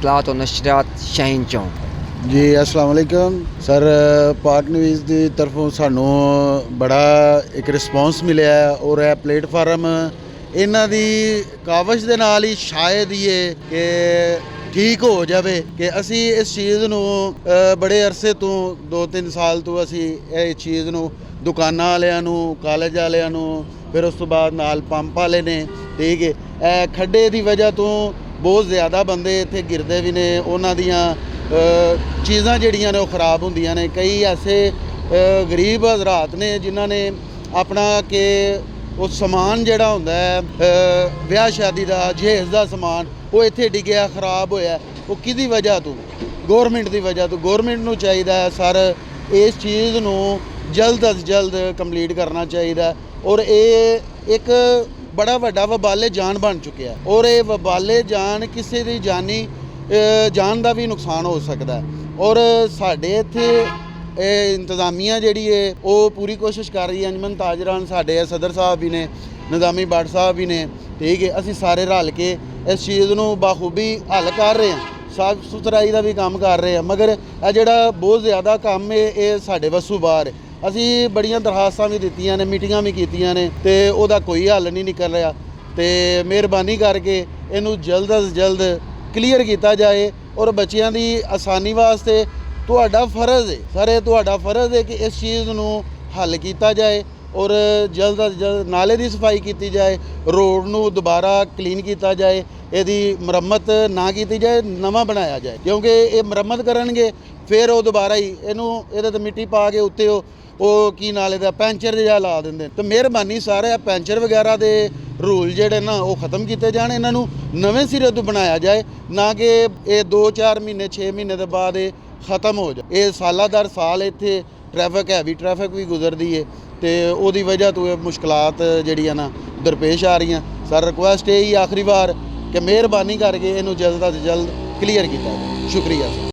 इत्तलात और नशरियात शाहीन चौक। जी अस्सलाम वालेकुम सर। पाक न्यूज़ की तरफों सानू बड़ा एक रिस्पॉन्स मिले और यह प्लेटफार्म इन्हां दी कावश दे नाल ही शायद ये कि ठीक हो जाए कि असी इस चीज़ नू बड़े अरसे तो 2-3 साल तो असी इस चीज़ नू दुकानां वालियां नू कॉलेज वालियां नू फिर उस तो बाद नाल पंप वाले ने ठीक है खड्डे की वजह तो बहुत ज़्यादा बंदे इत्थे गिरदे भी ने उन्हां दियां चीज़ां जिहड़ियां ने वो खराब होंदियां ने। कई ऐसे गरीब हज़रात ने जिन्हां ने अपना के उस समान जिहड़ा हुंदा है ब्याह शादी का जहेज़ का समान वो इत्थे डिग्गिया खराब होया वो किहदी वजह तो गौरमेंट की वजह तो। गौरमेंट नूं चाहीदा है सर इस चीज़ नूं जल्द अज जल्द कंप्लीट करना चाहिए और ये एक बड़ा वड्डा वबाले जान बन चुकिया और ये वबाले जान किसी की जानी जान का भी नुकसान हो सकता है और साढ़े इत्थे इंतज़ामिया जिहड़ी है वो पूरी कोशिश कर रही है। अंजमन ताजरान साढ़े सदर साहब भी ने निज़ामी भट्ट साहब भी ने ठीक है असी सारे रल के इस चीज़ नूं बाखूबी हल कर रहे हैं साफ सुथराई का भी काम कर रहे हैं मगर यह जिहड़ा बहुत ज़्यादा काम है ये साढ़े वसों बाहर है। असी बड़ियां दरखास्तां भी दित्तियां ने मीटिंगां भी कीतियां ने ते ओहदा कोई हल नहीं निकल रहा ते मेहरबानी करके इनू जल्द अज जल्द क्लीयर किया जाए और बच्चों की आसानी वास्ते तुहाडा फर्ज है सर ये तुहाडा फर्ज है कि इस चीज़ नूं हल किया जाए और जल्द अज जल्द नाले की सफाई की जाए रोड नूं दोबारा क्लीन किया जाए यदि मुरम्मत ना की जाए नवा बनाया जाए क्योंकि ये मुरम्मत करनगे फिर वो दोबारा ही इनू ये मिट्टी पा के उत्ते वो की नाले का पैंचर जिहा ला देंगे। तो मेहरबानी सारे पैंचर वगैरह के रूल जिहड़े ना वो खत्म किए जाने इन्हां नूं नवें सिरे तो बनाया जाए ना कि ये 2-4 महीने 6 महीने के बाद ये ख़त्म हो जाए। ये साला दर साल इत्थे ट्रैफिक हैवी ट्रैफिक भी गुजरती है तो उसकी वजह तो मुश्किलात जिहड़ियां ना दरपेश आ रही। सर रिक्वेस्ट यही आखिरी बार कि मेहरबानी करके इनू जल्द अज जल्द क्लीयर किया जाए। शुक्रिया सर।